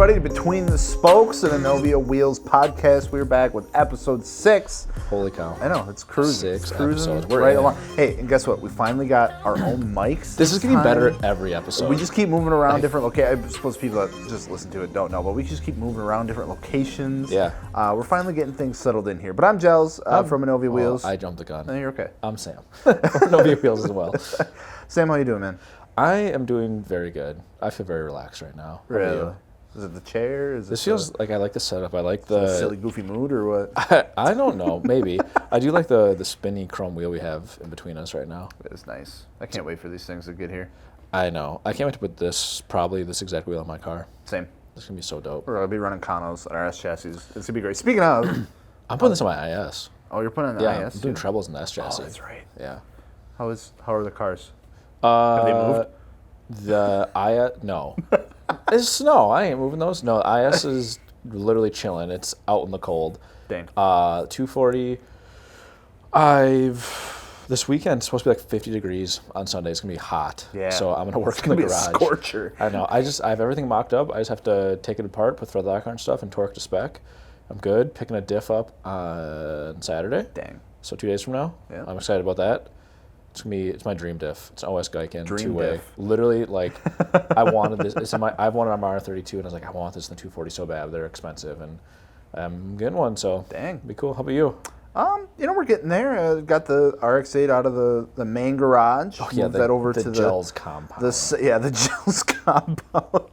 everybody. Between the Spokes and Anovia Wheels podcast, we're back with episode 6. Holy cow. I know, it's cruising. 6 cruising episodes. We're right in. along. Hey, and guess what? We finally got our own mics. This is getting better every episode. We just keep moving around different locations. I suppose people that just listen to it don't know, but we just keep moving around different locations. Yeah. We're finally getting things settled in here. But I'm Gels from Anovia Wheels. I jumped the gun. No, you're okay. I'm Sam. From Anovia Wheels as well. Sam, how you doing, man? I am doing very good. I feel very relaxed right now. How about you? Is it the chair? This feels like I like the setup. I like the the silly, goofy mood, or what? I don't know. Maybe I do like the spinny chrome wheel we have in between us right now. It is nice. I can't wait for these things to get here. I know. I can't wait to put this exact wheel on my car. Same. It's gonna be so dope. We're gonna be running Kanos on our S chassis. It's gonna be great. Speaking of, I'm putting this on my IS. oh, you're putting on the Yeah, IS. I'm doing too? trebles in the S chassis. Oh, that's right. Yeah. How are the cars? Have they moved? The IS, no. No, I ain't moving those. No, IS is literally chilling. It's out in the cold. Dang. 240. This weekend it's supposed to be like 50 degrees on Sunday. It's gonna be hot. Yeah. So I'm gonna work It's in the gonna be garage. a scorcher. I know. I have everything mocked up. I just have to take it apart, put thread lock on stuff, and torque to spec. I'm good. Picking a diff up on Saturday. Dang. So 2 days from now. Yeah. I'm excited about that. It's my dream diff. It's an OS Geiken Dream two-way. diff. Literally, like, I wanted this. I've wanted an R32, and I was like, I want this in the 240 so bad. They're expensive, and I'm getting one. So Dang. be cool. How about you? We're getting there. Got the RX-8 out of the main garage. Oh, yeah, moved that over the to Gels compound. the Gels compound.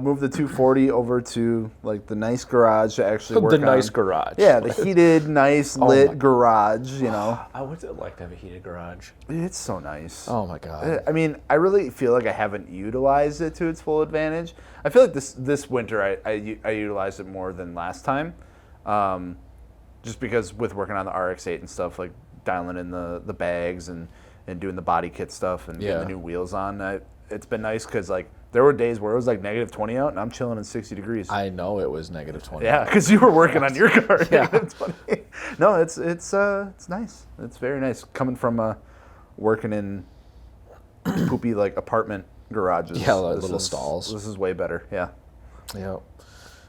Moved the 240 over to like the nice garage to actually work The on. nice garage. Yeah, the heated, nice, lit garage. You know, I would like to have a heated garage. it's so nice. Oh my god. I mean, I really feel like I haven't utilized it to its full advantage. I feel like this winter I utilized it more than last time, just because with working on the RX-8 and stuff, like dialing in the bags and doing the body kit stuff and getting the new wheels on. It's been nice because like there were days where it was like negative 20 out and I'm chilling in 60 degrees. I know it was negative 20. Yeah, because you were working on your car. Yeah. Negative 20. No, it's nice. It's very nice coming from working in poopy like apartment garages. Yeah, like little stalls. This is way better. Yeah. Yeah.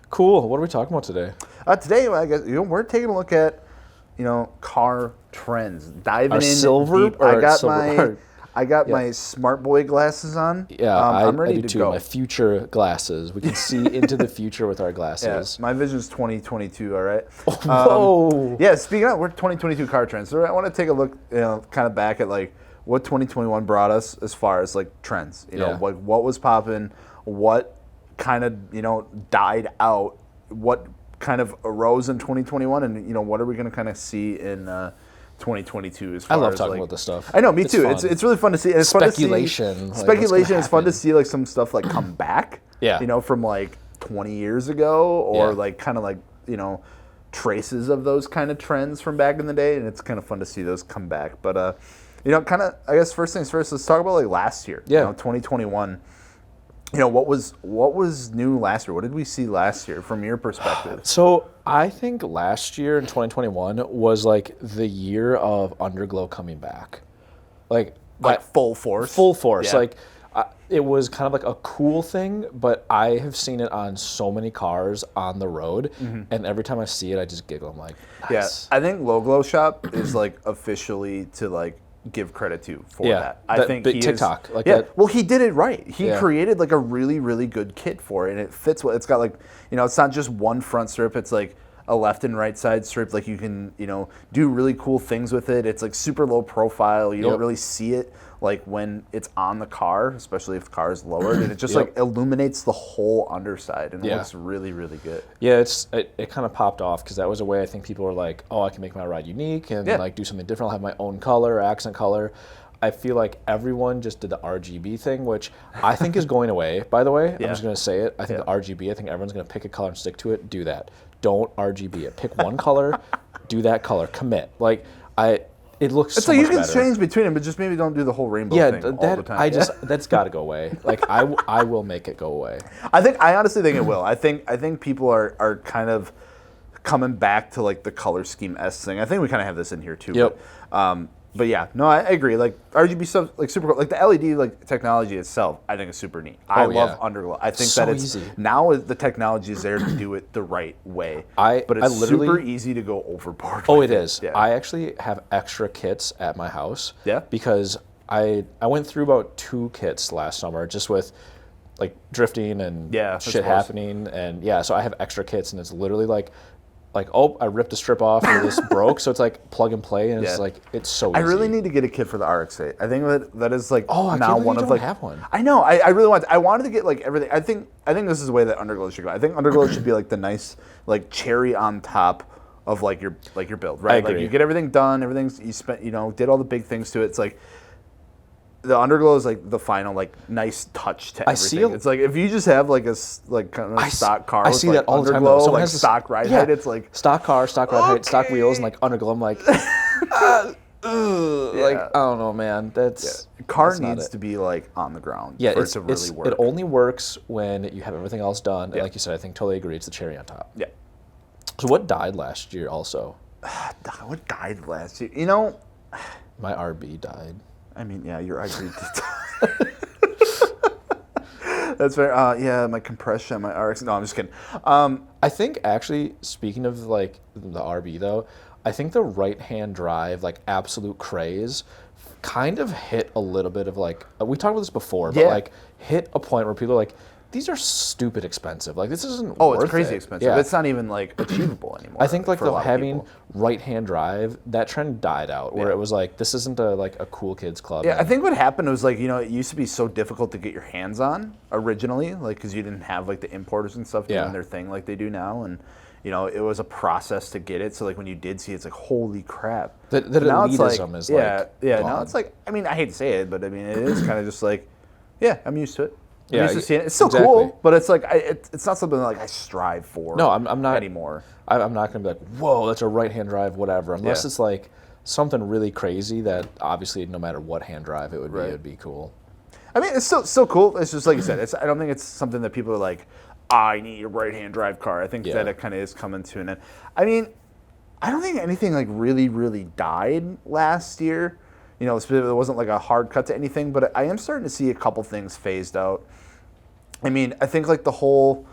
Cool. What are we talking about today? Today, I guess we're taking a look at car trends, diving Our in silver deep. or I got silver- my smart boy glasses on. Yeah, I'm ready I do to too. go. My future glasses. We can see into the future with our Yeah, glasses. my vision's 2022. All right. Whoa. Yeah, speaking of, we're 2022 car trends. So I want to take a look, kind of back at like what 2021 brought us as far as like trends. Like what was popping, what kind of died out, what kind of arose in 2021, and what are we going to kind of see in 2022 as far I love as talking like, about this stuff. I know, me It's too. fun. It's really fun to see. And it's Speculation. Fun to see, Like, what's speculation. gonna It's fun to happen. see like some stuff like come back. Yeah. From like 20 years ago, or Yeah. like kind of like traces of those kind of trends from back in the day, and it's kind of fun to see those come back. But kind of, I guess first things first, let's talk about like last year. Yeah. 2021. What was new last year? What did we see last year from your perspective? So I think last year in 2021 was like the year of Underglow coming back. Like full force. Full force. Yeah. Like it was kind of like a cool thing, but I have seen it on so many cars on the road, and every time I see it, I just giggle. I'm like, nice. Yeah, I think Low Glow Shop is like officially to like give credit to for that. I think big he TikTok, is, like yeah. that. Well, he did it right. He Yeah. created like a really, really good kit for it, and it fits what it's got. Like it's not just one front strip. It's like a left and right side strip. Like you can do really cool things with it. It's like super low profile. You don't really see it like when it's on the car, especially if the car is lowered, and it just like illuminates the whole underside, and it looks really, really good. Yeah, it kind of popped off because that was a way I think people were like, oh, I can make my ride unique and like do something different. I'll have my own color or accent color. I feel like everyone just did the RGB thing, which I think is going away, by the way. I'm just going to say it. I think the RGB, I think everyone's going to pick a color and stick to it. Do that. Don't RGB it. Pick one color, do that color. Commit. Like, it looks It's so like much you can better. change between them, but just maybe don't do the whole rainbow thing all the time. That's got to go away. Like, I will make it go away. I honestly think it will. I think people are kind of coming back to like the color scheme S thing. I think we kind of have this in here too. Yep. But, But yeah, no, I agree. Like RGB stuff, like super cool. Like the LED like technology itself, I think is super neat. I love Underglow. I think So that it's easy. now the technology is there to do it the right way. I but it's literally- super easy to go overboard. Oh, with it is. Yeah. I actually have extra kits at my house. Yeah? Because I went through about 2 kits last summer just with like drifting and that's shit close. happening, and so I have extra kits, and it's literally like oh, I ripped a strip off and this broke, so it's like plug and play, and it's like it's so easy. I really need to get a kit for the RX-8. I think that is like I now can't believe one you of don't like have one. I know. I really want. I wanted to get like everything. I think this is the way that Underglow should go. I think Underglow should be like the nice like cherry on top of like your build, right? I agree. Like you get everything done, everything's you spent, did all the big things to it. It's like the Underglow is like the final like nice touch to everything. It's like if you just have like a kind of stock car. I with, see like, that all the time. Underglow, Though. like stock ride height. It's like stock car, stock ride height, stock wheels, and like Underglow. I'm like, like I don't know, man. That's car needs to be like on the ground for it to really work. It only works when you have everything else done. And like you said, I think totally agree. It's the cherry on top. Yeah. So what died last year? Also, what died last year? My RB died. I mean, yeah, your RB did. That's fair. Yeah, my compression, my RX. No, I'm just kidding. I think actually, speaking of like the RB though, I think the right-hand drive, like absolute craze, kind of hit a little bit of like we talked about this before, but like hit a point where people are like, these are stupid expensive. Like this isn't. Oh, worth it's crazy it. expensive. Yeah. It's not even like achievable anymore. I think like for a lot of having people. right-hand drive, that trend died out. Where it was like this isn't a cool kids club. Yeah, I think what happened was like it used to be so difficult to get your hands on originally, like because you didn't have like the importers and stuff doing their thing like they do now, and it was a process to get it. So like when you did see it, it's like holy crap. That now elitism it's like, is yeah. gone. Now it's like I mean I hate to say it, but I mean it is kind of just like I'm used to it. I'm Yeah, used to seeing it. It's still exactly. cool, but it's like it's not something that, like I strive for. No, I'm not anymore. I'm not going to be like, whoa, that's a right-hand drive, whatever. Unless it's like something really crazy that obviously no matter what hand drive it would be, it would be cool. I mean, it's still cool. It's just like you said. I don't think it's something that people are like, I need a right-hand drive car. I think that it kind of is coming to an end. I mean, I don't think anything like really, really died last year. There wasn't like a hard cut to anything, but I am starting to see a couple things phased out. I mean, I think like the whole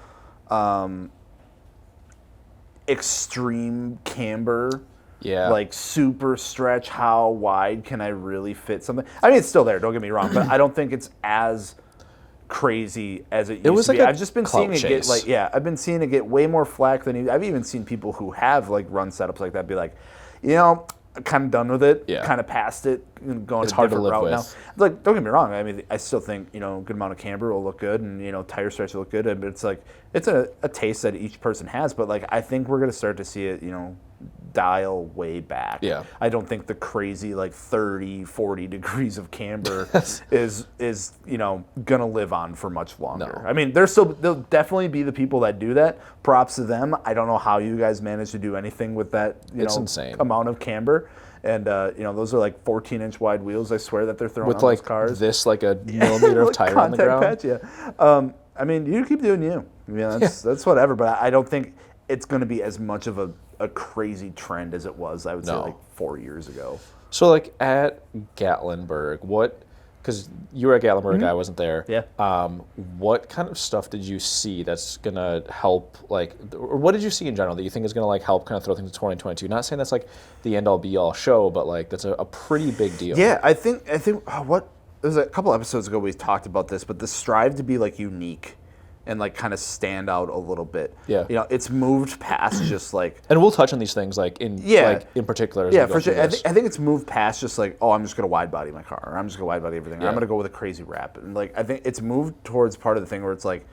extreme camber, like super stretch, how wide can I really fit something? I mean, it's still there, don't get me wrong, but I don't think it's as crazy as it used to be. I've just been seeing it get like, I've been seeing it get way more flack than I've even seen people who have like run setups like that be like, I'm kind of done with it, kind of past it, and going a different route now. Like, don't get me wrong. I mean, I still think a good amount of camber will look good, and tire stretch will look good. But it's like it's a taste that each person has. But like, I think we're gonna start to see it, dial way back. Yeah. I don't think the crazy like 30, 40 degrees of camber is gonna live on for much longer. No. I mean, there'll definitely be the people that do that. Props to them. I don't know how you guys manage to do anything with that it's insane. amount of camber. And those are like 14-inch wide wheels. I swear that they're throwing with on like those cars. this like a millimeter of tire on the ground. Patch, I mean, you keep doing you. I mean, that's whatever. But I don't think it's going to be as much of a crazy trend as it was. I would say like 4 years ago. So like at Gatlinburg, because you were at Gatlinburg, I wasn't there. Yeah. What kind of stuff did you see that's gonna help, or what did you see in general that you think is gonna help kind of throw things to 2022? Not saying that's like the end all be all show, but like that's a pretty big deal. Yeah, I think what it was a couple episodes ago we talked about this, but the strive to be like unique and like kind of stand out a little bit. Yeah. It's moved past just like. And we'll touch on these things in particular. As we go for sure. through I this. think it's moved past just like, oh, I'm just gonna wide body my car, or I'm just gonna wide body everything. Or I'm gonna go with a crazy wrap, and like I think it's moved towards part of the thing where it's like,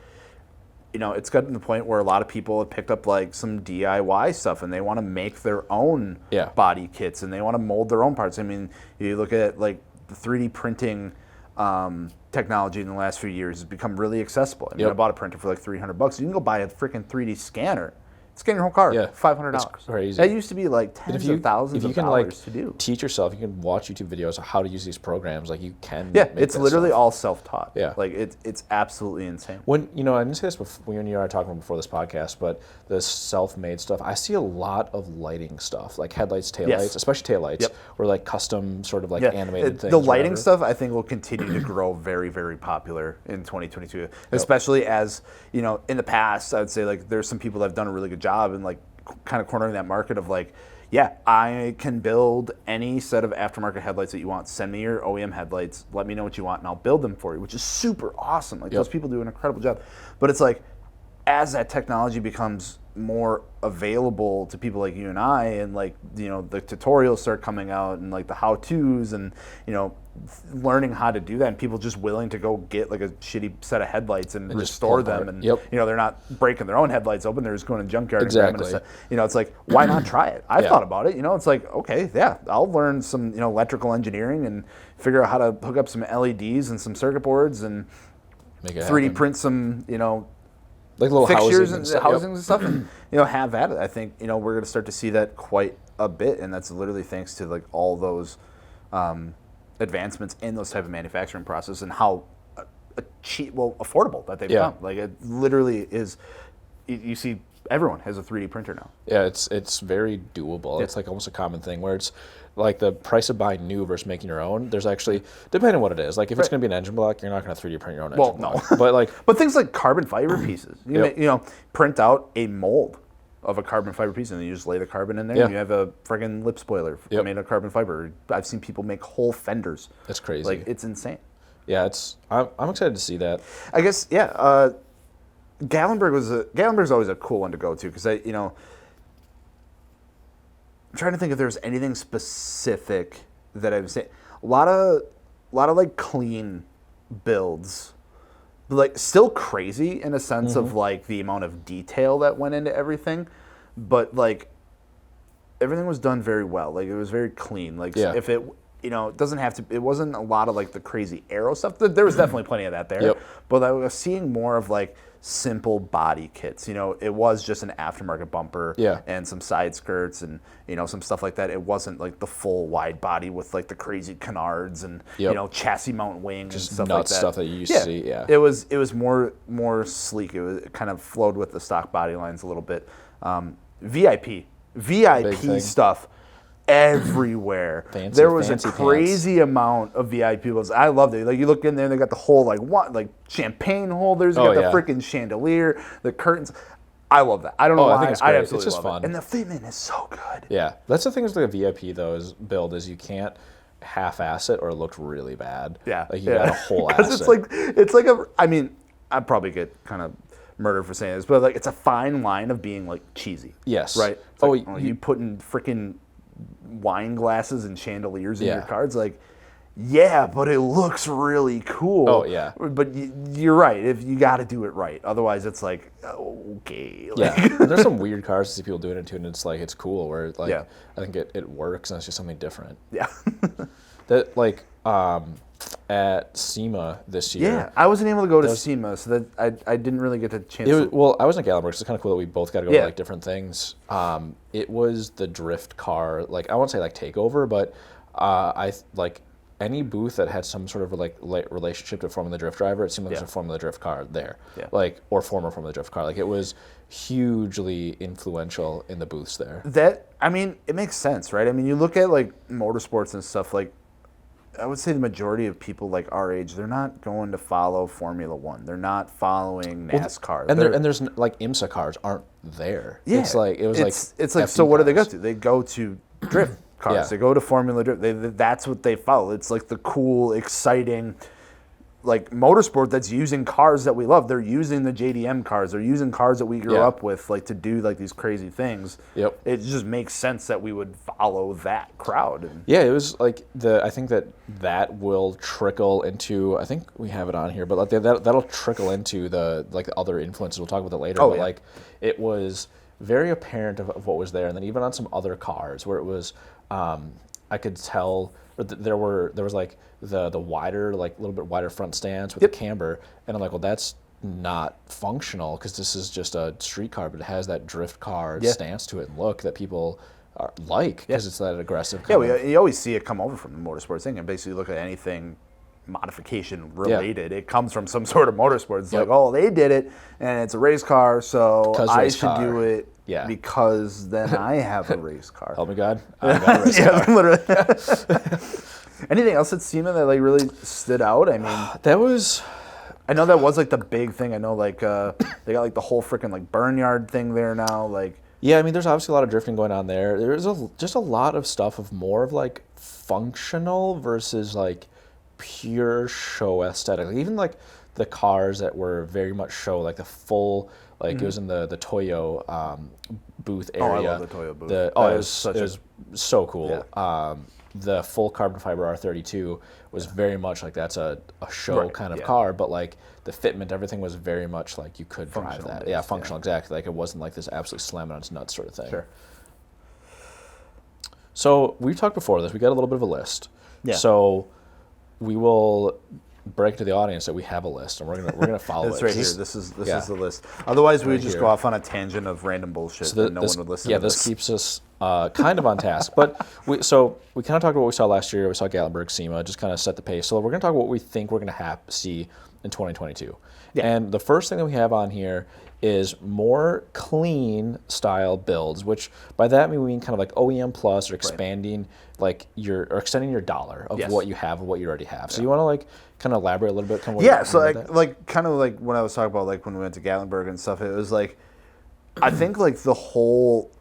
it's gotten to the point where a lot of people have picked up like some DIY stuff, and they want to make their own body kits, and they want to mold their own parts. I mean, you look at like the 3D printing. Technology in the last few years has become really accessible. I mean, I bought a printer for like $300. You can go buy a freaking 3D scanner. Scan your whole car, Yeah, $500. it's crazy. That used to be like tens of thousands of dollars to do. Teach yourself, you can watch YouTube videos of how to use these programs. Like you can. Yeah, make it's that literally stuff. all self-taught. Yeah. Like it's absolutely insane. When I didn't say this before, when you and I were talking before this podcast, but the self-made stuff, I see a lot of lighting stuff, like headlights, taillights, especially taillights, or like custom sort of like animated things. The lighting stuff, I think, will continue to grow very, very popular in 2022, especially as, you know, in the past, I would say like there's some people that have done a really good job in like kind of cornering that market of like, yeah, I can build any set of aftermarket headlights that you want. Send me your OEM headlights. Let me know what you want, and I'll build them for you, which is super awesome. Like those people do an incredible job. But it's like, as that technology becomes more available to people like you and I, and like, you know, the tutorials start coming out and like the how-tos and, you know, learning how to do that, and people just willing to go get like a shitty set of headlights and restore them, and you know, they're not breaking their own headlights open, they're just going to the junkyard and grabbing a set. You know, it's like, why not try it? I've thought about it. You know, it's like, okay, yeah, I'll learn some, you know, electrical engineering and figure out how to hook up some LEDs and some circuit boards and make it 3D happen. print some, you know, like little fixtures and stuff. housings and stuff, and, you know, have at it. I think, you know, we're going to start to see that quite a bit, and that's literally thanks to like all those advancements in those type of manufacturing process and how cheap, affordable that they've become. Like it literally is. You see, everyone has a 3D printer now. Yeah, it's very doable. It's like almost a common thing where it's like the price of buying new versus making your own. There's actually, depending on what it is. Like if it's going to be an engine block, you're not going to 3D print your own engine block. But like, but things like carbon fiber pieces, you know, print out a mold of a carbon fiber piece, and then you just lay the carbon in there, and you have a friggin' lip spoiler made of carbon fiber. I've seen people make whole fenders. That's crazy. Like, it's insane. Yeah, I'm excited to see that. I guess, Gallenberg's always a cool one to go to, because you know, I'm trying to think if there's anything specific that I've seen. A lot of like clean builds. Like, still crazy in a sense of like the amount of detail that went into everything, but like everything was done very well. Like, it was very clean. Like, if it, you know, it doesn't have to, it wasn't a lot of like the crazy aero stuff. There was definitely plenty of that there, but I was seeing more of like simple body kits. You know, it was just an aftermarket bumper and some side skirts and, you know, some stuff like that. It wasn't like the full wide body with like the crazy canards and, you know, chassis mount wings and stuff like that. Stuff that you used to see, It was more sleek. It kind of flowed with the stock body lines a little bit. VIP stuff everywhere. There was a crazy amount of VIP builds. I loved it. Like, you look in there, they got the whole like champagne holders. You got the freaking chandelier, the curtains. I love that. I don't know why. I think it's great. Absolutely it's just love fun. It. And the fitment is so good. Yeah, that's the thing with the VIP though is you can't half-ass it or it looked really bad. Yeah, like you got a whole ass. Because it's like a. I mean, I'd probably get kind of murdered for saying this, but like, it's a fine line of being like cheesy. Yes. Right. It's like, you putting freaking wine glasses and chandeliers in your cars, like, but it looks really cool. Oh yeah. But you're right. If you got to do it right, otherwise it's like, okay. Yeah. There's some weird cars to see people doing it too, and it's like, it's cool. Where like I think it works, and it's just something different. Yeah. That like at SEMA this year. Yeah, I wasn't able to go to SEMA, so that I didn't really get the chance. Well, I was in Gallenberg, so it's kind of cool that we both got to go to like different things. It was the drift car, like I won't say like takeover, but I like any booth that had some sort of like relationship to Formula Drift driver. It seemed like there's a Formula Drift car there, like or former Formula Drift car. Like it was hugely influential in the booths there. That, I mean, it makes sense, right? I mean, you look at like motorsports and stuff, like, I would say the majority of people like our age, they're not going to follow Formula One. They're not following NASCAR. And there's like IMSA cars aren't there. Yeah, it's like it's like so. What do they go to? They go to drift cars. They go to Formula Drift. That's what they follow. It's like the cool, exciting, like motorsport that's using cars that we love. They're using the JDM cars. They're using cars that we grew up with, like, to do like these crazy things. It just makes sense that we would follow that crowd. And it was like I think that will trickle into. I think we have it on here, but like that'll trickle into the like the other influences. We'll talk about that later. But like it was very apparent of what was there, and then even on some other cars where it was, I could tell there was like the wider, like a little bit wider front stance with the camber, and I'm like, well, that's not functional because this is just a street car, but it has that drift car Yeah. stance to it and look that people like because it's that aggressive Yeah, kind of. you always see it come over from the motorsports thing, and basically look at anything modification related. It comes from some sort of motorsport. It's Yep. like, oh, they did it, and it's a race car, so 'Cause I race should car. do it Yeah. because then I have a race car. Help me God, I got a race Yeah, car. literally. Anything else at SEMA that like really stood out? I mean, That was. I know that was like the big thing. I know like they got like the whole freaking like Burnyard thing there now. Like, Yeah, I mean, there's obviously a lot of drifting going on there. There's just a lot of stuff of more of like functional versus like pure show aesthetic. Even like the cars that were very much show, like the full, like it was in the Toyo booth area. Oh, I love the Toyo booth. It That was is so cool. Yeah. The full carbon fiber R32 was very much like that's a show Right, kind of yeah. car, but like the fitment, everything was very much like you could drive Functional that. based, Yeah, functional, exactly. Like it wasn't like this absolute slam on its nuts sort of thing. sure. So we've talked before this. We got a little bit of a list. Yeah. So we will break to the audience that we have a list, and we're gonna follow It's it. right here. This is the list. Otherwise, we would just here. go off on a tangent of random bullshit So and no one would listen yeah, to this this. keeps us kind of on task. But we kind of talked about what we saw last year. We saw Gatlinburg, SEMA, just kind of set the pace. So we're going to talk about what we think we're going to see in 2022. Yeah. And the first thing that we have on here is more clean style builds, which by that we mean kind of like OEM plus or expanding like or extending your dollar of Yes. what you have of what you already have. So you want to like kind of elaborate a little bit? Kind of Yeah, so like kind of like when I was talking about like when we went to Gatlinburg and stuff, it was like I think like the whole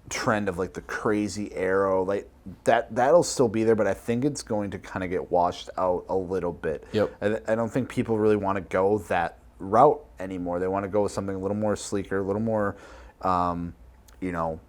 trend of like the crazy aero like that'll still be there, but I think it's going to kind of get washed out a little bit. Yep. I don't think people really want to go that route anymore. They want to go with something a little more sleeker, a little more, you know,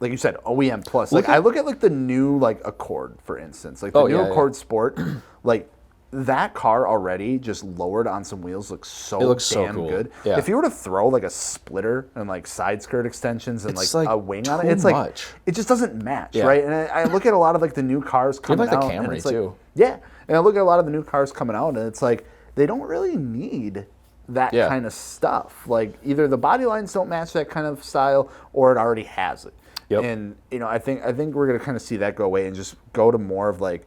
like you said, OEM plus. Like I look at like the new like Accord, for instance, like the new Accord Sport, like that car already just lowered on some wheels looks so looks so damn cool. good. Yeah. If you were to throw like a splitter and like side skirt extensions and It's, like like, a wing on it, too it's like much. it just doesn't match, Yeah. right? And I look at a lot of like the new cars coming like the out, and Camry, it's like, too. yeah, and I look at a lot of the new cars coming out, and it's like they don't really need that Yeah. kind of stuff. Like either the body lines don't match that kind of style, or it already has it. Yep. And you know, I think we're gonna kind of see that go away and just go to more of like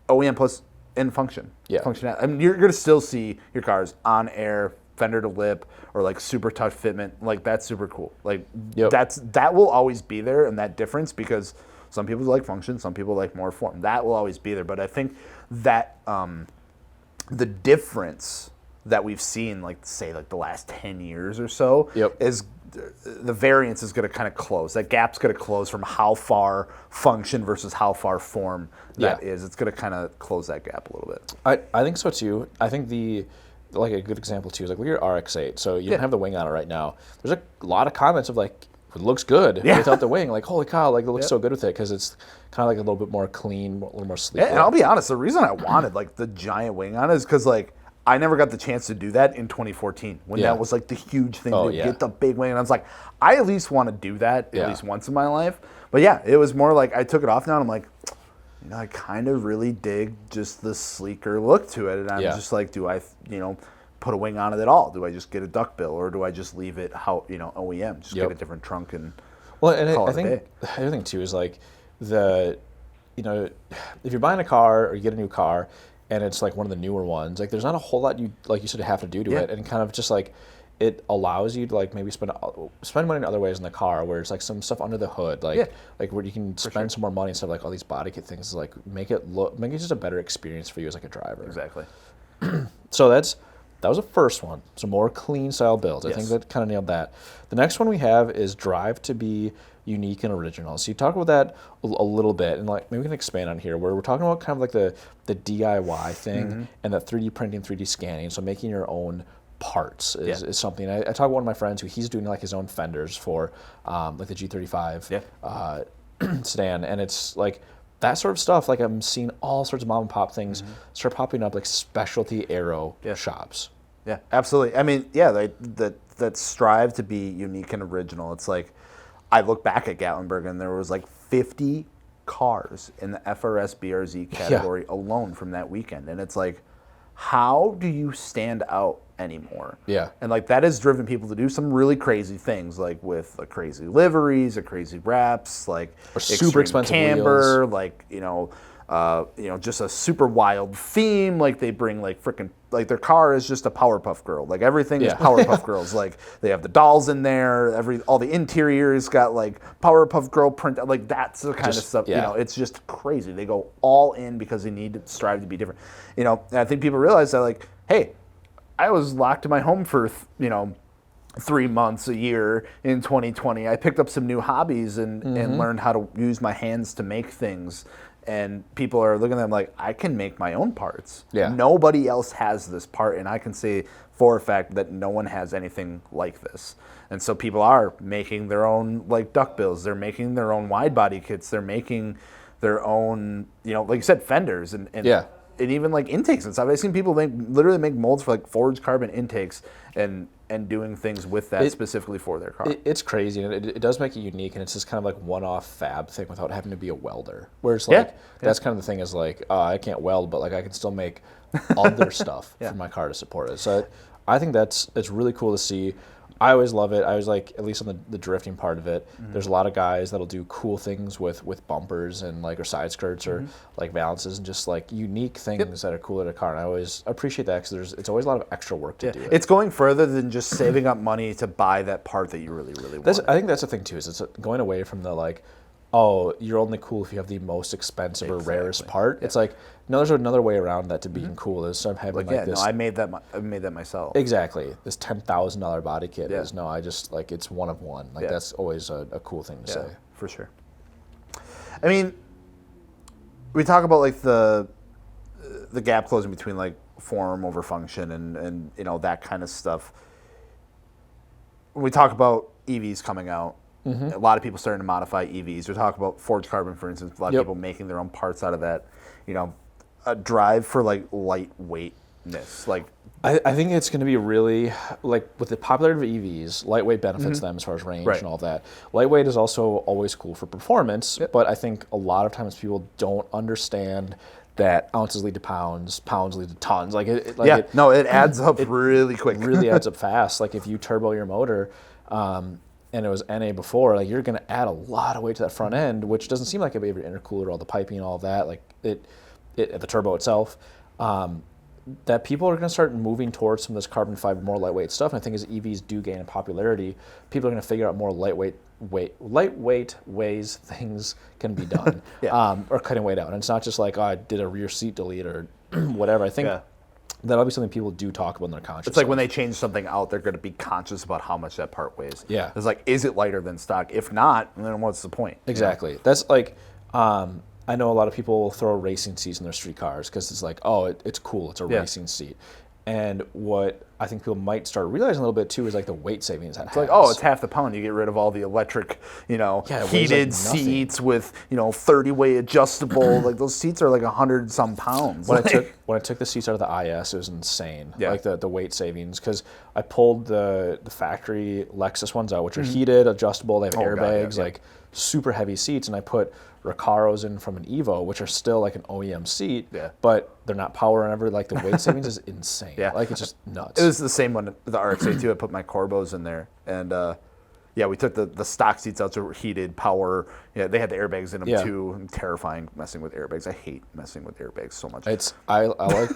OEM plus in function. Yeah. Functionality. I mean, you're gonna still see your cars on air, fender to lip, or like super tough fitment. Like that's super cool. Like Yep. that will always be there, and that difference because some people like function, some people like more form. That will always be there. But I think that the difference that we've seen, like say like the last 10 years or so, Yep. is the variance is going to kind of close. That gap's going to close from how far function versus how far form that is. It's going to kind of close that gap a little bit. I think so too. I think like a good example too is like look at your RX-8. So you don't have the wing on it right now. There's a lot of comments of like it looks good without the wing. Like holy cow, like it looks so good with it because it's kind of like a little bit more clean, a little more sleek. And I'll be honest, the reason I wanted like the giant wing on it is because like I never got the chance to do that in 2014 when that was like the huge thing to get the big wing. And I was like, I at least want to do that at least once in my life. But yeah, it was more like I took it off now and I'm like, you know, I kind of really dig just the sleeker look to it. And I'm just like, do I, you know, put a wing on it at all? Do I just get a duckbill or do I just leave it how, you know, OEM, just get a different trunk and I think the other thing too is like you know, if you're buying a car or you get a new car and it's like one of the newer ones, like there's not a whole lot you, like you said, have to do to it, and kind of just like it allows you to like maybe spend money in other ways in the car where it's like some stuff under the hood, like where you can spend some more money instead of like all these body kit things, like make it just a better experience for you as like a driver. Exactly. So that was the first one. So more clean style builds. I think that kind of nailed that. The next one we have is drive to be unique and original. So you talk about that a little bit, and like maybe we can expand on here where we're talking about kind of like the DIY thing and that 3D printing, 3D scanning. So making your own parts is something. I talked with one of my friends who he's doing like his own fenders for like the G35 sedan, and it's like that sort of stuff. Like I'm seeing all sorts of mom and pop things start popping up, like specialty aero shops. Yeah, absolutely. I mean, that strive to be unique and original. It's like I look back at Gatlinburg and there was like 50 cars in the FRS BRZ category alone from that weekend, and it's like, how do you stand out anymore? Yeah. And like that has driven people to do some really crazy things, like with crazy liveries or crazy wraps, like or super expensive camber, wheels. like just a super wild theme. Like they bring like freaking like their car is just a Powerpuff Girl. Like everything is Powerpuff Girls. Like they have the dolls in there. All the interiors got like Powerpuff Girl print. Like that's the kind of stuff. Yeah. It's just crazy. They go all in because they need to strive to be different. And I think people realize that like, hey, I was locked in my home for 3 months, a year in 2020. I picked up some new hobbies and learned how to use my hands to make things. And people are looking at them like, I can make my own parts. Yeah. Nobody else has this part, and I can say for a fact that no one has anything like this. And so people are making their own like duckbills. They're making their own wide body kits. They're making their own, like you said, fenders and even like intakes and stuff. I've seen people literally make molds for like forged carbon intakes and doing things with that specifically for their car. It's crazy, and it does make it unique, and it's just kind of like one-off fab thing without having to be a welder. Whereas like that's kind of the thing is like, I can't weld, but like I can still make other stuff for my car to support it. So I think it's really cool to see. I always love it. I was like, at least on the drifting part of it, there's a lot of guys that'll do cool things with bumpers and like or side skirts or like balances and just like unique things that are cool at a car. And I always appreciate that because it's always a lot of extra work to do it. It's going further than just saving up money to buy that part that you really, really want. I think that's the thing too, is it's going away from the like, oh, you're only cool if you have the most expensive or rarest part. It's like, no, there's another way around that to being cool. Is I'm having like this. No, I made that myself. Exactly. This $10,000 body kit is I just like it's one of one. Like that's always a cool thing to say. For sure. I mean, we talk about like the gap closing between like form over function and that kind of stuff. When we talk about EVs coming out, a lot of people starting to modify EVs. We talk about forged carbon, for instance. A lot of people making their own parts out of that. A drive for like lightweightness. Like I think it's going to be really like with the popularity of EVs, lightweight benefits them as far as range and all that. Lightweight is also always cool for performance, but I think a lot of times people don't understand that ounces lead to pounds, pounds lead to tons. Like it adds up really quick. It really adds up fast. Like if you turbo your motor. And it was NA before, like you're going to add a lot of weight to that front end, which doesn't seem like it'd be able to intercooler, all the piping and all that, like the turbo itself, that people are going to start moving towards some of this carbon fiber, more lightweight stuff. And I think as EVs do gain in popularity, people are going to figure out more lightweight ways things can be done, or cutting weight out. And it's not just like, I did a rear seat delete or whatever. I think that'll be something people do talk about in their conscious. It's like when they change something out, they're going to be conscious about how much that part weighs. Yeah. It's like, is it lighter than stock? If not, then what's the point? Exactly. That's like, I know a lot of people will throw racing seats in their street cars because it's like, oh, it's cool. It's a racing seat. And what I think people might start realizing a little bit too is like the weight savings that it's like, oh, it's half the pound. You get rid of all the electric, heated seats with, 30-way adjustable. Like those seats are like 100-some pounds. When I took the seats out of the IS, it was insane. Yeah. Like the weight savings, because I pulled the factory Lexus ones out, which are heated, adjustable. They have airbags, like super heavy seats, and I put Recaros in from an Evo, which are still like an OEM seat, but they're not power and ever. Like the weight savings is insane. Like it's just nuts. It was the same one, the RX-8 too. I put my Corbos in there, and we took the stock seats out, so were heated, power. Yeah, they had the airbags in them too. And terrifying messing with airbags. I hate messing with airbags so much. I like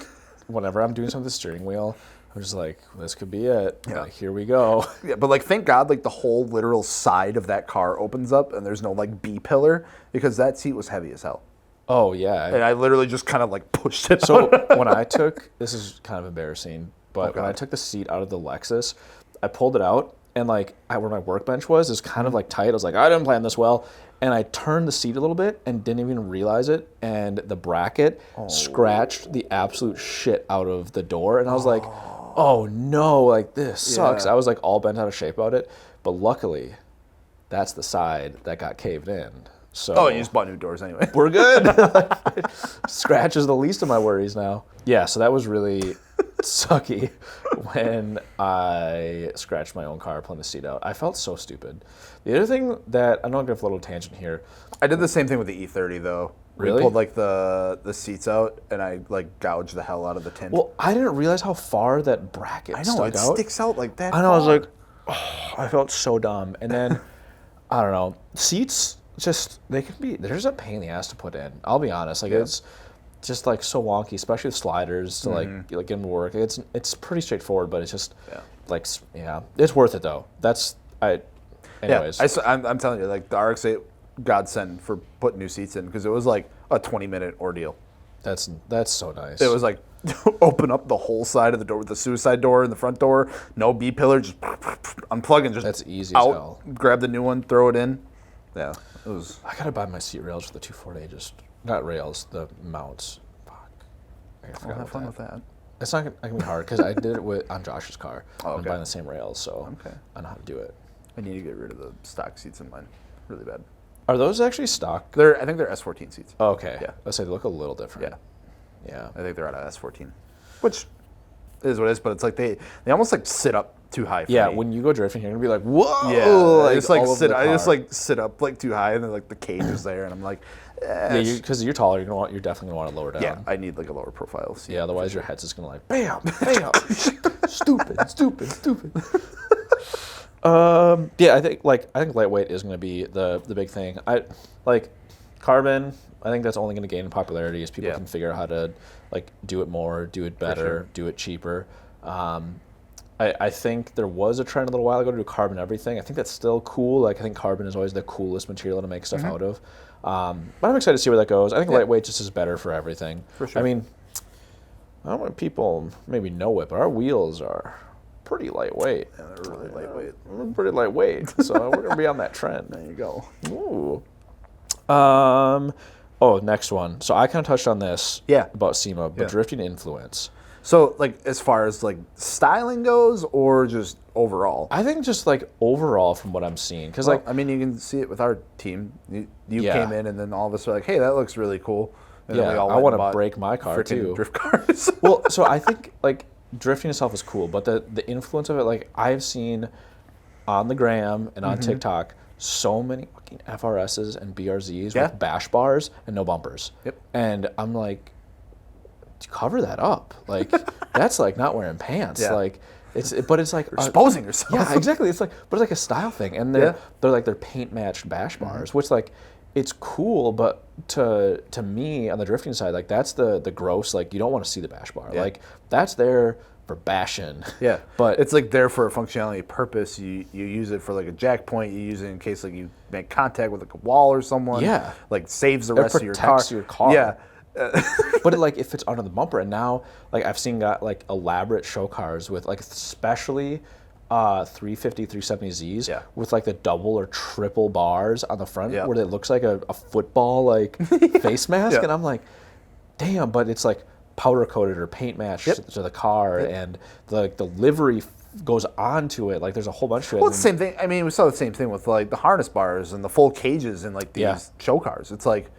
whenever I'm doing something with the steering wheel, I'm just like, this could be it. Yeah. Like, here we go. Yeah, but like, thank God, like the whole literal side of that car opens up, and there's no like B pillar because that seat was heavy as hell. Oh yeah. And I literally just kind of like pushed it. So when I took, this is kind of embarrassing, but when I took the seat out of the Lexus, I pulled it out, and like where my workbench was kind of like tight. I was like, I didn't plan this well. And I turned the seat a little bit and didn't even realize it. And the bracket scratched the absolute shit out of the door. And I was like, oh no, like this sucks. I was like all bent out of shape about it. But luckily, that's the side that got caved in. So you just bought new doors anyway. We're good. Scratch is the least of my worries now. Yeah, so that was really sucky when I scratched my own car pulling the seat out. I felt so stupid. The other thing that, I'm not going to have a little tangent here. I did the same thing with the E30 though. We Really? pulled like the seats out, and I like gouged the hell out of the tint. Well, I didn't realize how far that bracket I know stuck it out. sticks out like that. I know. I was far. like, oh, I felt so dumb. And then, I don't know. Seats just they're just a pain in the ass to put in. I'll be honest. Like it's just like so wonky, especially with sliders to like get them to work. It's pretty straightforward, but it's just like it's worth it though. Anyways. Yeah, I'm telling you, like the RX-8 godsend for putting new seats in because it was like a 20-minute ordeal. That's so nice. It was like open up the whole side of the door with the suicide door in the front door, no B pillar, just unplug and just That's easy out, as hell. grab the new one, throw it in. Yeah, it was. I gotta buy my seat rails for the 240. Just not rails, the mounts. Fuck. I I'll forgot have fun about with that. It's not gonna be hard because I did it on Josh's car. Oh, I'm okay. buying the same rails, so Okay. I know how to do it. I need to get rid of the stock seats in mine, really bad. Are those actually stock? I think they're S14 seats. Oh, okay. Yeah. Let's say they look a little different. Yeah. I think they're out of S14, which is what it is. But it's like they almost like sit up too high. For Yeah. me. When you go drifting, you're gonna be like, whoa. Yeah, like, I just like all over sit. the I just car. like sit up like too high, and then like the cage is there, and I'm like, Yeah, because you're taller, you're definitely gonna want to lower down. yeah, I need like a lower profile seat. Yeah, otherwise your head's just gonna like bam, bam, stupid. Yeah, I think lightweight is gonna be the big thing. I like carbon. I think that's only gonna gain in popularity as people can figure out how to like do it more, do it better, do it cheaper. I think there was a trend a little while ago to do carbon everything. I think that's still cool. Like I think carbon is always the coolest material to make stuff out of. But I'm excited to see where that goes. I think lightweight just is better for everything. For sure. I mean, I don't want people maybe know it, but our wheels are pretty lightweight. Yeah, they're really lightweight. We're pretty lightweight, so we're gonna be on that trend. There you go. Ooh. Next one. So I kind of touched on this. Yeah. About SEMA, but drifting influence. So like as far as like styling goes, or just overall. I think just like overall from what I'm seeing, because I mean, you can see it with our team. You came in, and then all of us were like, "Hey, that looks really cool." And then we all I went want and to bought break my car freaking too. drift cars. Well, so I think like drifting itself is cool, but the influence of it, like I've seen on the gram and on TikTok, so many fucking FRSs and BRZs with bash bars and no bumpers. Yep. And I'm like, cover that up. Like that's like not wearing pants. Yeah. Like but it's like exposing yourself. Yeah, exactly. It's like, but it's like a style thing, and they're like they're paint matched bash bars, which like it's cool, but to me on the drifting side, like that's the gross. Like you don't want to see the bash bar. Yeah. Like that's there for bashing. Yeah, but it's like there for a functionality purpose. You use it for like a jack point. You use it in case like you make contact with like a wall or someone. Yeah. like saves the rest of your car. protects your car. Yeah. But it, like if it's under the bumper, and now like I've seen got like elaborate show cars with like especially 350, 370Zs with like the double or triple bars on the front where it looks like a football like face mask, and I'm like, damn, but it's like powder coated or paint matched to the car, and the livery goes onto it. Like there's a whole bunch of it. Well, it's the same thing. I mean, we saw the same thing with like the harness bars and the full cages and like these show cars. It's like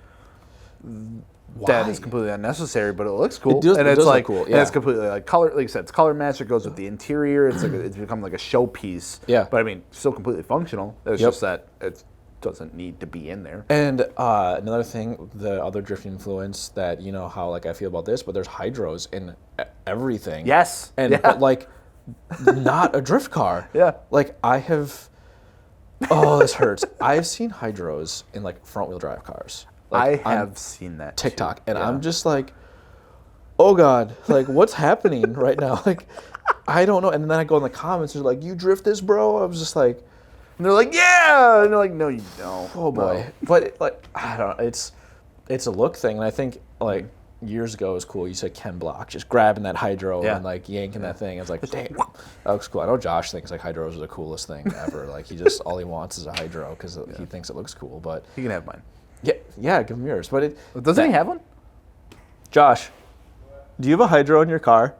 that is completely unnecessary, but it looks cool. It it's does like look cool. and it's completely like color. Like I said, it's color match. It goes with the interior. It's like it's become like a showpiece. Yeah. But I mean, still completely functional. It's just that it doesn't need to be in there. And another thing, the other drifting influence that you know how like I feel about this, but there's hydros in everything. Yes. And but like not a drift car. Yeah. Like I have. Oh, this hurts. I've seen hydros in like front wheel drive cars. Like, I have seen that TikTok, too. and I'm just like, oh God, like what's happening right now? Like, I don't know. And then I go in the comments, they're like, you drift this, bro? I was just like, and they're like, yeah, and they're like, no, you don't. oh boy. No. But like, I don't know. It's a look thing, and I think like years ago it was cool. You said Ken Block just grabbing that hydro and like yanking that thing. It's like, damn, that looks cool. I know Josh thinks like hydros are the coolest thing ever. Like he just all he wants is a hydro because he thinks it looks cool. But He can have mine. yeah, give him yours. But Doesn't he have one? Josh, do you have a hydro in your car?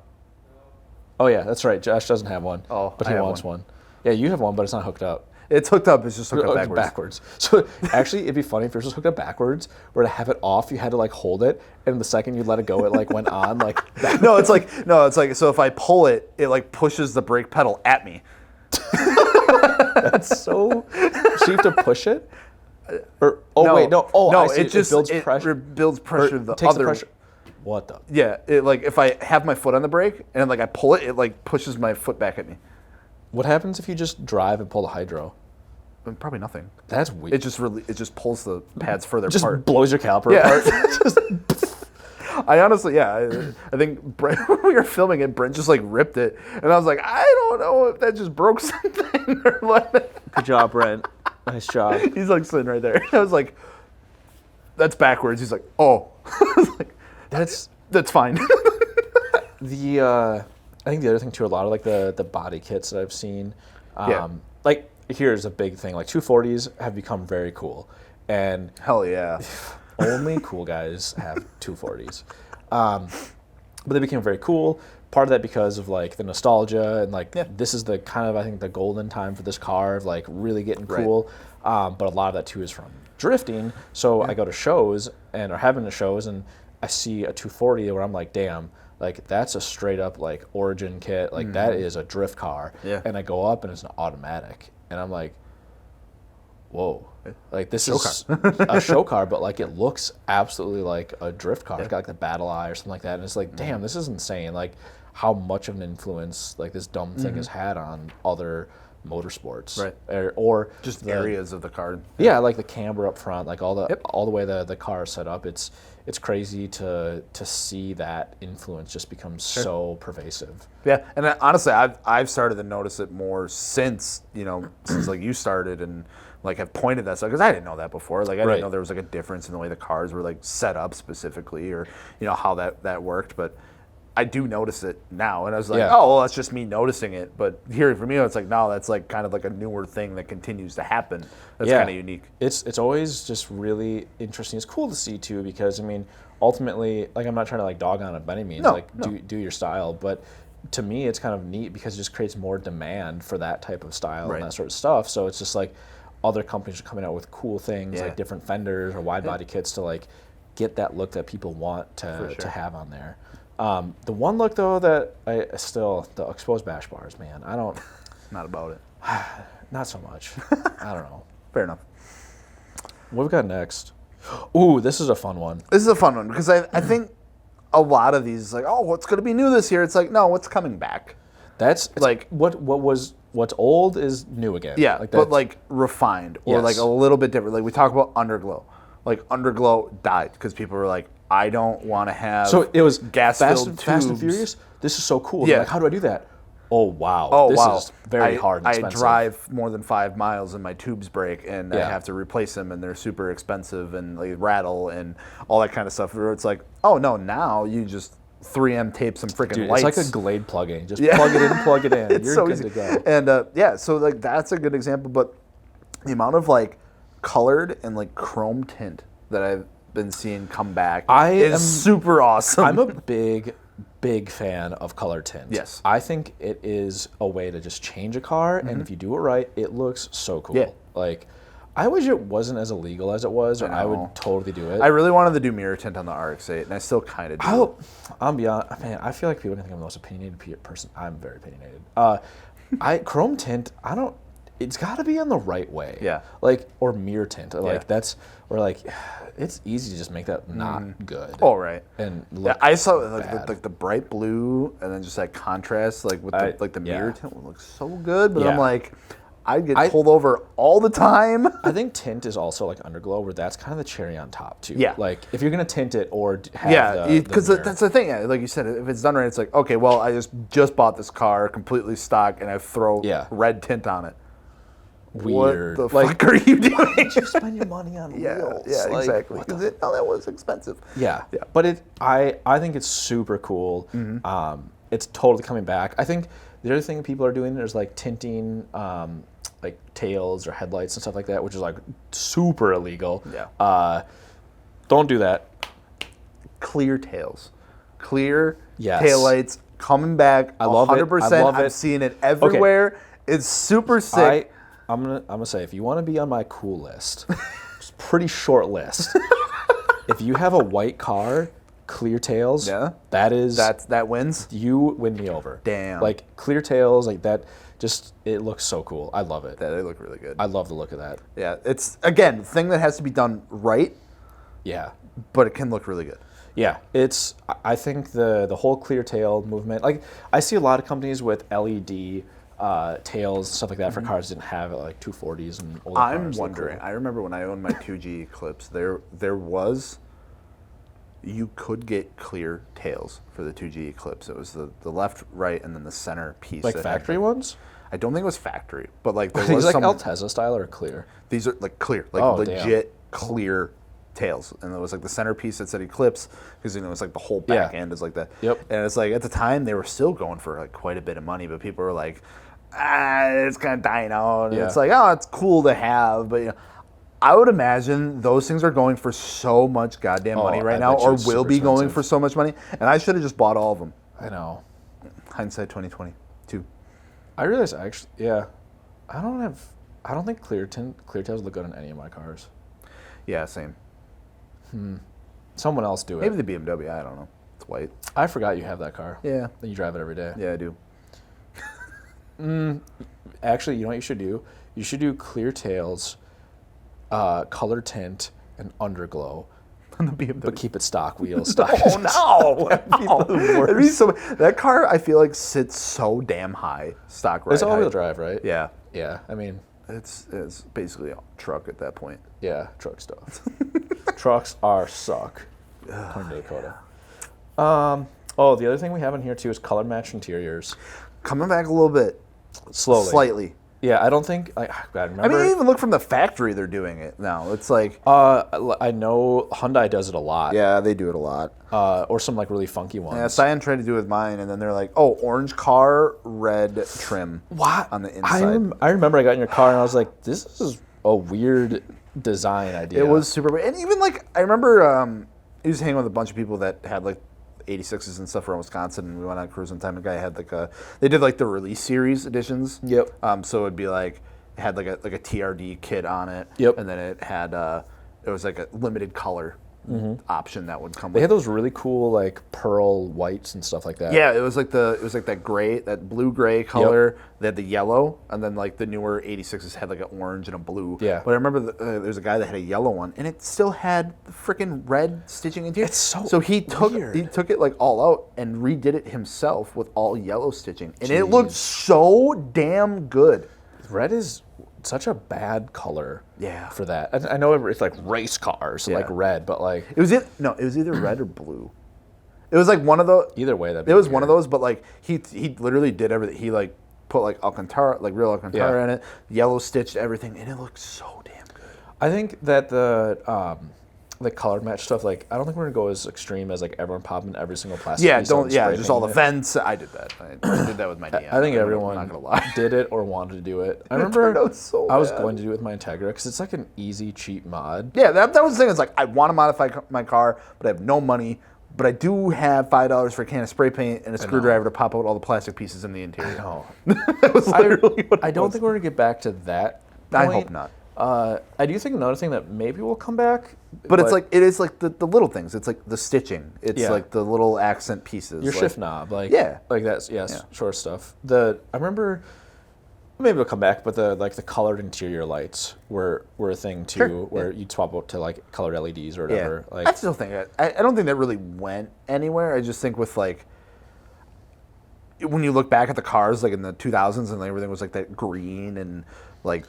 Oh yeah, that's right. Josh doesn't have one. Oh, but I he have wants one. one. Yeah, you have one, but it's not hooked up. It's hooked up. It's just hooked up It's backwards. So actually, it'd be funny if yours was hooked up backwards. Where to have it off, you had to like hold it, and the second you let it go, it like went on like. No, it's like so if I pull it, it like pushes the brake pedal at me. That's so. So you have to push it. Or wait, no. Oh, no, I see. it just builds pressure. It builds pressure. The takes other the pressure. What the? Yeah, it, like if I have my foot on the brake and like I pull it, it like pushes my foot back at me. What happens if you just drive and pull the hydro? Probably nothing. That's weird. It just pulls the pads further just apart. blows your caliper apart. Just, I honestly, I think Brent, when we were filming it, Brent just like ripped it, and I was like, I don't know if that just broke something or what. Good job, Brent. Nice job. He's like sitting right there. I was like, that's backwards. He's like, oh. I was like, that's fine. I think the other thing too, a lot of like the body kits that I've seen, like here's a big thing, like 240s have become very cool, and hell yeah, only cool guys have 240s, but they became very cool. Part of that because of like the nostalgia and like this is the kind of I think the golden time for this car of like really getting cool, but a lot of that too is from drifting. So I go to shows or have been to shows and I see a 240 where I'm like, damn. Like that's a straight up like origin kit, like that is a drift car. Yeah. And I go up and it's an automatic, and I'm like, whoa, like this is a show car, but like it looks absolutely like a drift car. It's got like the battle eye or something like that, and it's like, damn, this is insane. Like how much of an influence like this dumb thing has had on other motorsports, right? Or just areas of the car. Yeah, like the camber up front, like all the way the car is set up. It's crazy to see that influence just become so pervasive. Yeah, and honestly, I've started to notice it more since since like you started and like have pointed that stuff because I didn't know that before. Like I didn't know there was like a difference in the way the cars were like set up specifically, or how that worked, but. I do notice it now, and I was like, oh, well, that's just me noticing it. But hearing from you, it's like, no, that's like kind of like a newer thing that continues to happen. That's kind of unique. It's always just really interesting. It's cool to see too, because I mean, ultimately, like I'm not trying to like dog on it by any means. Do your style, but to me, it's kind of neat because it just creates more demand for that type of style and that sort of stuff. So it's just like other companies are coming out with cool things like different fenders or wide body kits to like get that look that people want to have on there. The one look though that the exposed bash bars, man, I don't. Not about it. Not so much. I don't know. Fair enough. What we got next? Ooh, this is a fun one. This is a fun one because I think a lot of these like, oh, what's going to be new this year? It's like, no, what's coming back? It's like what's old is new again. Yeah, like but like refined or like a little bit different. Like we talk about Underglow. Like Underglow died because people were like, I don't want to have. So it was gas-filled tubes. Fast and Furious. This is so cool. Yeah. Like, how do I do that? Oh wow. This is very hard and expensive. I drive more than 5 miles and my tubes break and I have to replace them and they're super expensive and they rattle and all that kind of stuff. Where it's like, oh no, now you just 3M tape some freaking lights. It's like a Glade plug-in. Just plug it in, plug it in. It's You're so good easy. to go. And so like that's a good example. But the amount of like colored and like chrome tint that I've been seeing come back is super awesome. I'm a big fan of color tints. Yes. I think it is a way to just change a car, and if you do it right, it looks so cool. Yeah. Like, I wish it wasn't as illegal as it was, or I would totally do it. I really wanted to do mirror tint on the RX-8, and I still kind of do. I'll be honest, man, I feel like people can think I'm the most opinionated person. I'm very opinionated. Chrome tint, it's got to be on the right way. Yeah. Like, or mirror tint. Like, it's easy to just make that not good. Oh, right. And look I saw like the bright blue and then just that contrast, like with the mirror tint would look so good. But I'm like, I'd get pulled over all the time. I think tint is also like Underglow, where that's kind of the cherry on top too. Yeah. Like if you're gonna tint it or have because that's the thing. Like you said, if it's done right, it's like, okay, well, I just bought this car completely stock and I throw red tint on it. Weird. What the fuck are you doing? Why did you spend your money on wheels? Yeah, like, exactly. Because that was expensive. Yeah. But I think it's super cool. Mm-hmm. It's totally coming back. I think the other thing people are doing is like tinting like tails or headlights and stuff like that, which is like super illegal. Yeah. Don't do that. Clear tails. Clear taillights coming back. I love 100%. I love it. I'm seeing it everywhere. Okay. It's super sick. I'm gonna say, if you want to be on my cool list, it's a pretty short list. If you have a white car, clear tails, that wins. You win me over. Damn. Like clear tails, like that. Just it looks so cool. I love it. Yeah, they look really good. I love the look of that. Yeah, it's again thing that has to be done right. Yeah. But it can look really good. Yeah, I think the whole clear tail movement. Like I see a lot of companies with LED tails, stuff like that for cars didn't have it, like 240s and older cars. I'm wondering. Cool. I remember when I owned my 2G Eclipse, there was. You could get clear tails for the 2G Eclipse. It was the left, right, and then the center piece. Like factory ones? I don't think it was factory, but like there was was like some. Altezza style or clear? These are like clear, like legit clear tails, and it was like the centerpiece that said Eclipse because it's like the whole back end is like that. Yep. And it's like at the time they were still going for like quite a bit of money, but people were like, it's kind of dying out. And it's like, oh, it's cool to have, but I would imagine those things are going for so much goddamn money right now, or will be going for so much money, and I should have just bought all of them. I know. Hindsight 2022. I realize actually, I don't think clear tails look good on any of my cars. Yeah, same. Someone else do it. Maybe the BMW. I don't know. It's white. I forgot you have that car. Yeah. Then you drive it every day. Yeah, I do. Actually, you know what you should do? You should do clear tails, color tint, and underglow. On the BMW. But keep it stock wheels. Stock. Oh, no. That car, I feel like, sits so damn high stock ride. It's all-wheel drive, right? Yeah. Yeah, I mean. It's basically a truck at that point. Yeah, truck stuff. Trucks suck. According to Dakota. The other thing we have in here, too, is color matched interiors. Coming back a little bit. Slowly. Slightly. Yeah, I don't think. I remember. I mean, even look from the factory, they're doing it now. It's like. I know Hyundai does it a lot. Yeah, they do it a lot. Or some like really funky ones. Yeah, Cyan tried to do it with mine, and then they're like, "Oh, orange car, red trim." What? On the inside. I remember I got in your car and I was like, "This is a weird design idea." It was super weird, and even like I remember, he was hanging with a bunch of people that had like 86s and stuff from Wisconsin, and we went on a cruise one time. A guy had like they did like the release series editions. Yep. So it'd be like it had like a TRD kit on it. Yep. And then it had it was like a limited color option that would come. They had those really cool like pearl whites and stuff like that. Yeah, it was like that gray, that blue gray color. Yep. They had the yellow, and then like the newer 86s had like an orange and a blue. Yeah. But I remember there's a guy that had a yellow one, and it still had the freaking red stitching interior. It's so he took it like all out and redid it himself with all yellow stitching, and it looked so damn good. Red is such a bad color. Yeah. For that, I know it's like race cars, like red, but like it was either red or blue. It was like one of those. Either way, it was one of those, but like he literally did everything. He like put like Alcantara, like real Alcantara in it, yellow stitched everything, and it looked so damn good. I think that the color match stuff, like I don't think we're gonna go as extreme as like everyone popping every single plastic. Just all the vents. I did that. I did that with my Neon. I think everyone I'm not gonna lie. did it or wanted to do it. I remember I was going to do it with my Integra because it's like an easy, cheap mod. Yeah, that was the thing. It's like I want to modify my car, but I have no money. But I do have $5 for a can of spray paint and a screwdriver to pop out all the plastic pieces in the interior. I know. That was literally what I don't think we're gonna get back to that point. I hope not. I do think another thing that maybe will come back. But it's like, it is like the little things. It's like the stitching. It's like the little accent pieces. Your shift knob. Like that's, short stuff. I remember, maybe it'll come back, but the colored interior lights were a thing too, where you'd swap out to like colored LEDs or whatever. Yeah. Like, I still think, I don't think that really went anywhere. I just think with like, when you look back at the cars, like in the 2000s and everything was like that green and like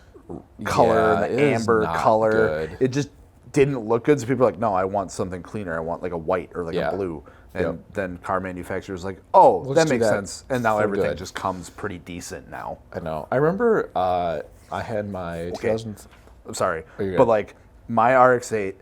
color and the amber color. Good. It just didn't look good. So people are like, no, I want something cleaner. I want like a white or like a blue. And then car manufacturers like, oh, that makes sense. And now everything just comes pretty decent now. I know. I remember I had my 2000. I'm sorry, but like my RX-8,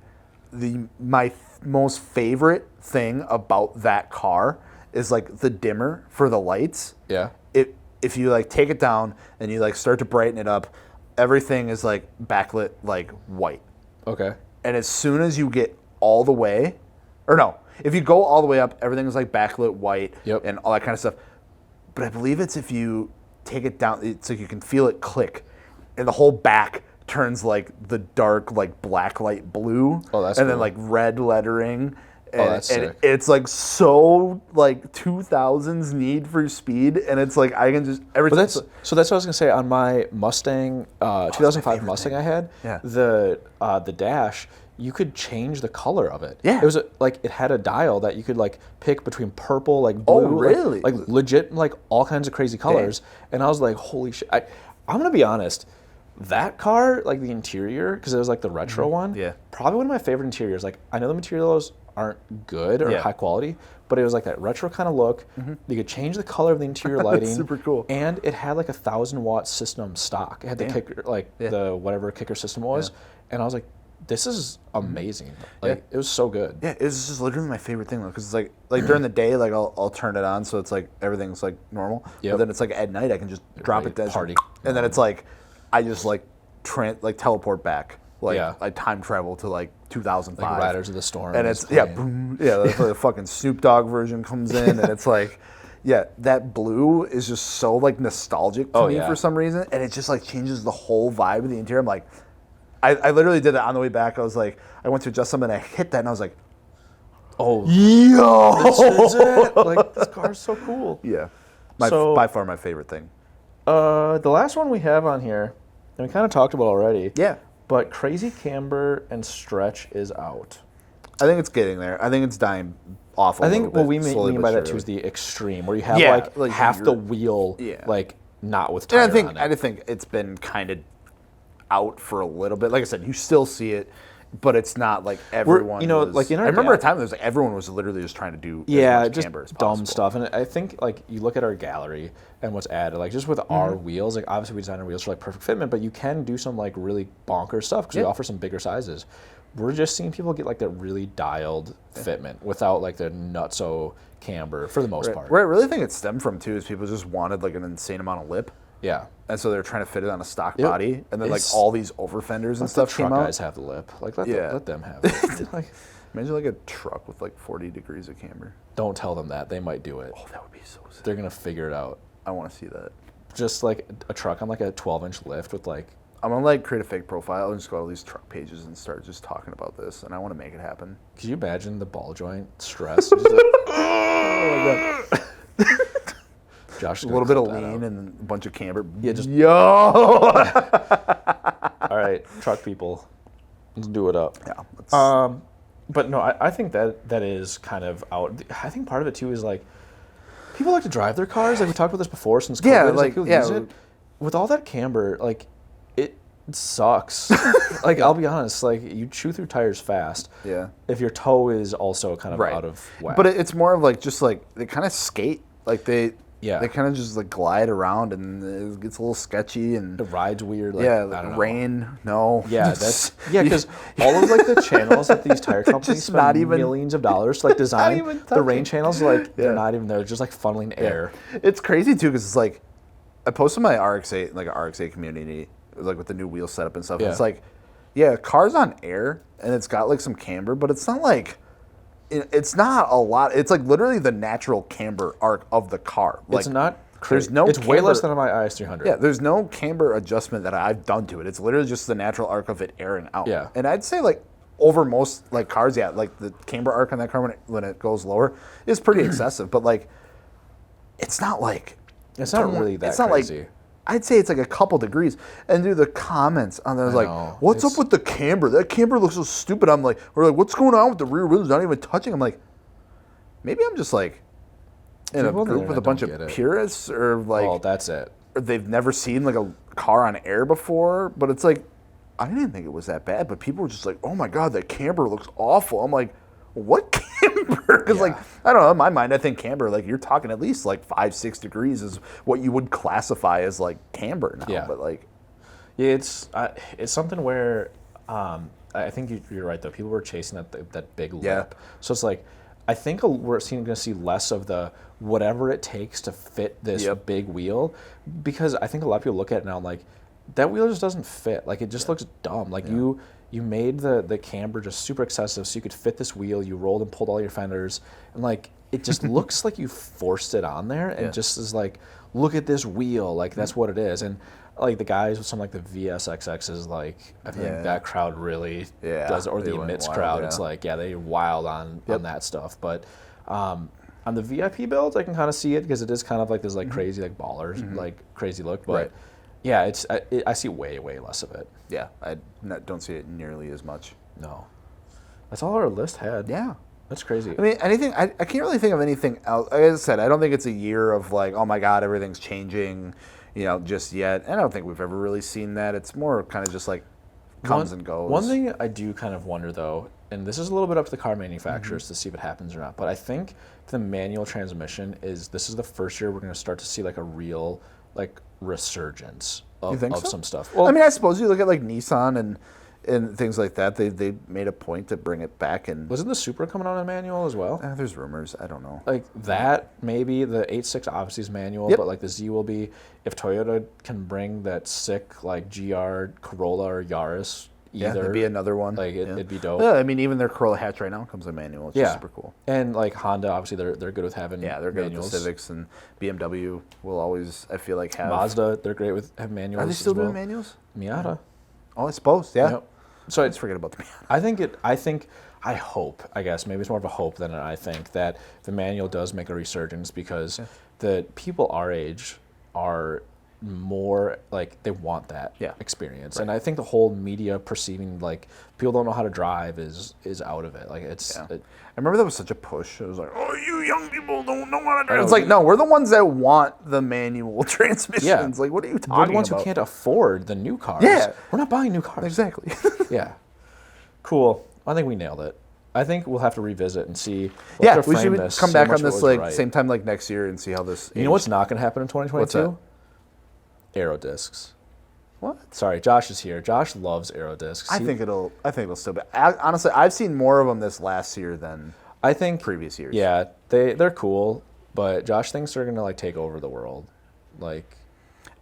my most favorite thing about that car is like the dimmer for the lights. Yeah. If you like take it down and you like start to brighten it up, everything is like backlit like white. Okay. And as soon as you get all the way, or no, if you go all the way up, everything is like backlit white and all that kind of stuff. But I believe it's if you take it down, it's like you can feel it click, and the whole back turns like the dark like black light blue. Oh, that's and cool. then like red lettering. And, that's and sick. it's like so like 2000s Need for Speed, and it's like I can just everything. But that's what I was gonna say on my Mustang, 2005 Mustang I had. Yeah. The dash, you could change the color of it. Yeah. It was like it had a dial that you could like pick between purple, like blue, Oh, really? like legit, like all kinds of crazy colors. And I was like, holy shit! I'm gonna be honest. That car, like the interior, because it was like the retro one. Yeah. Probably one of my favorite interiors. Like I know the materials aren't good or Yeah. high quality, but it was like that retro kind of look. You could change the color of the interior lighting. Super cool. And it had like a 1,000-watt system stock. It had the kicker, like the whatever kicker system was. And I was like, this is amazing. Like it was so good. Yeah, it's just literally my favorite thing though, because it's like during the day, like I'll turn it on, so it's like everything's like normal. Yep. But then it's like at night, I can just drop Like, it down, party. and then it's like I just like teleport back, like Yeah. I time travel to like 2005. Like Riders of the Storm. and is it's playing. boom, the fucking Snoop Dogg version comes in, and it's like, yeah, that blue is just so like nostalgic to me for some reason, and it just like changes the whole vibe of the interior. I'm like, I literally did that on the way back. I was like, I went to adjust something, and I hit that, and I was like, Oh, yo, this is it. Like this car's so cool. yeah, So- by far my favorite thing. The last one we have on here, and we kind of talked about already. Yeah. But Crazy Camber and Stretch is out. I think it's getting there. I think it's dying off. I think what we slowly mean but by that too surely. is the extreme, where you have Yeah, like half the wheel, Yeah. like not with tire And on it. I think it's been kind of out for a little bit. Like I said, you still see it, but it's not like everyone. you know, was, like in our I remember ga- a time there was like everyone was literally just trying to do Yeah, as much just camber as dumb possible. stuff. And I think like you look at our gallery and what's added, like just with our wheels, like obviously we design our wheels for like perfect fitment, but you can do some like really bonkers stuff because we offer some bigger sizes. We're just seeing people get like that really dialed fitment without like the nutso camber for the most part. Where I really think it stemmed from too is people just wanted like an insane amount of lip, Yeah. and so they're trying to fit it on a stock Yep. body, and then like It's- all these over fenders and Let the stuff truck came out. guys have the lip. Like let them have it. Like, Imagine like a truck with like 40 degrees of camber. don't tell them that. They might do it. Oh, that would be so sick. They're gonna figure it out. I want to see that. Just like a truck on like a 12-inch lift with like I'm gonna like create a fake profile and just go to all these truck pages and start just talking about this, and I want to make it happen. could you imagine the ball joint stress? Just like, oh my God. Josh, is A gonna little bit of clip that lean out. and a bunch of camber. Yeah, just- yo. All right, truck people, let's do it up. Yeah. let's- But no, I think that is kind of out. I think part of it too is like people like to drive their cars. Like we talked about this before, since COVID, Yeah, it's like, people yeah. use it. With all that camber, like it sucks. Like I'll be honest, like you chew through tires fast. Yeah. If your toe is also kind of Right. out of whack. But it's more of like just like they kind of skate, like they kind of just like glide around, and it gets a little sketchy, and it rides weird. Like, yeah, I don't know. rain, no. Yeah, that's because all of like the channels that these tire companies just spend not even- millions of dollars to like design, even the rain touching. channels like they're Yeah. not even there, just like funneling air. It's crazy too, because it's like I posted my RX-8 like a RX-8 community, like with the new wheel setup and stuff. And Yeah. it's like, yeah, car's on air and it's got like some camber, but it's not like it's not a lot. It's like literally the natural camber arc of the car. Like, It's not. there's no It's way less camber- than my IS300. Yeah, there's no camber adjustment that I've done to it. It's literally just the natural arc of it airing out. Yeah. And I'd say like over most like cars, yeah, like the camber arc on that car when it goes lower is pretty excessive. But like, it's not like It's not really that it's not crazy. like I'd say it's like a couple degrees. And dude, the comments on there was like, know. "What's up It's- with the camber? That camber looks so stupid." I'm like, we're like, "What's going on with the rear wheels? Not even touching." I'm like, maybe I'm just like in People a on the group with a internet bunch don't of get it. purists, or like Oh, that's it. or they've never seen like a car on air before. But it's like, I didn't think it was that bad. But people were just like, "Oh my god, that camber looks awful." I'm like, what camber? Because like, I don't know, in my mind, I think camber, like you're talking at least like 5-6 degrees is what you would classify as like camber now. Yeah. But like, Yeah, it's something where I think you're right though. People were chasing that big Yeah. lip, so it's like I think we're going to see less of the whatever it takes to fit this Yep. big wheel, because I think a lot of people look at it now and like that wheel just doesn't fit. Like it just looks dumb. Like you made the camber just super excessive so you could fit this wheel. You rolled and pulled all your fenders, and like it just looks like you forced it on there, and just is like, look at this wheel. Like that's what it is. And like the guys with something like the VSXX is like, I think that crowd really does it, or the emits crowd. It's like, they wild on that stuff. But on the VIP builds, I can kind of see it because it is kind of like this like crazy like baller like crazy look. But yeah, I see way less of it. Yeah, I don't see it nearly as much. No, that's all our list had. Yeah. That's crazy. I mean, anything. I can't really think of anything else. Like I said, I don't think it's a year of like, oh my God, everything's changing, just yet. And I don't think we've ever really seen that. It's more kind of just like comes and goes. One thing I do kind of wonder though, and this is a little bit up to the car manufacturers to see if it happens or not, but I think the manual transmission this is the first year we're going to start to see like a real like resurgence of some stuff. Well, I mean, I suppose you look at like Nissan and things like that, they made a point to bring it back. And wasn't the Supra coming on a manual as well? There's rumors. I don't know. Like that, maybe the 8.6 obviously is manual, but like the Z will be. If Toyota can bring that sick like GR Corolla or Yaris, there'd be another one. Like it'd be dope. Yeah, I mean, even their Corolla hatch right now comes in manual. It's just super cool. And like Honda, obviously they're good with having they're good with the Civics, and BMW will always, I feel like, have Mazda. They're great with having manuals. Are they still doing manuals? Miata. Oh, I suppose. Yeah. Yep. So I just forget about the Miata. I hope, I guess, maybe it's more of a hope than an I think, that the manual does make a resurgence because the people our age are more like they want that experience. And I think the whole media perceiving like people don't know how to drive is out of it. Like I remember that was such a push. It was like, oh, you young people don't know how to drive. It's like, no, we're the ones that want the manual transmissions. Yeah. Like, what are you talking about? We're the ones who can't afford the new cars. Yeah. We're not buying new cars. Exactly. Yeah. Cool. I think we nailed it. I think we'll have to revisit and see. We should come back on this like same time like next year and see how this. You know what's not going to happen in 2022? What's that? Aerodiscs. What? Sorry, Josh is here. Josh loves Aerodiscs. I think it'll still be. Honestly, I've seen more of them this last year than previous years. Yeah, they're cool, but Josh thinks they're gonna like take over the world. Like,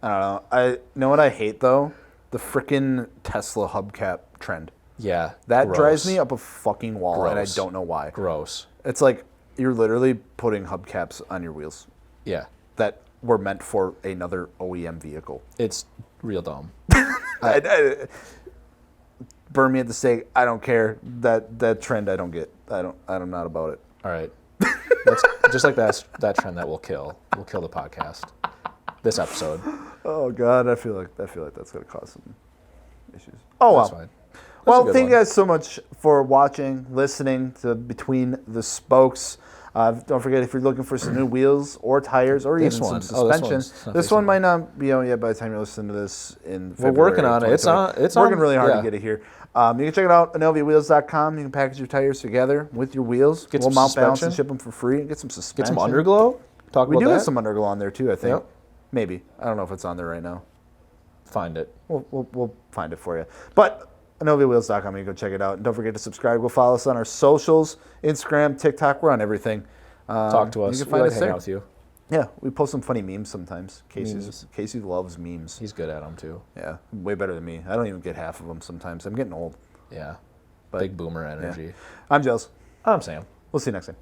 I don't know. You know what I hate though? The frickin' Tesla hubcap trend. Yeah, that drives me up a fucking wall, and I don't know why. Gross. It's like you're literally putting hubcaps on your wheels. Yeah. That were meant for another OEM vehicle. It's real dumb. Burn me at the stake. I don't care. That trend I don't get. I'm not about it. All right. Just like that trend that will kill the podcast. This episode. Oh God, I feel like that's gonna cause some issues. Oh well. That's fine. Well, thank you guys so much for watching, listening to Between the Spokes. Don't forget, if you're looking for some new wheels or tires or even some suspension, this one might not be out yet by the time you listen to this in February. We're working on it. It's working really hard to get it here. You can check it out, AnoviaWheels.com. You can package your tires together with your wheels. We'll mount, balance, and ship them for free. And get some suspension. Get some Underglow. We do have some Underglow on there too, I think. Yep. Maybe. I don't know if it's on there right now. Find it. We'll find it for you. But AnoviaWheels.com, you can go check it out. And don't forget to subscribe. Go follow us on our socials, Instagram, TikTok. We're on everything. Talk to us. You can find us hang out with you. Yeah, we post some funny memes sometimes. Casey loves memes. He's good at them too. Yeah, way better than me. I don't even get half of them sometimes. I'm getting old. Yeah, big boomer energy. Yeah. I'm Jels. I'm Sam. We'll see you next time.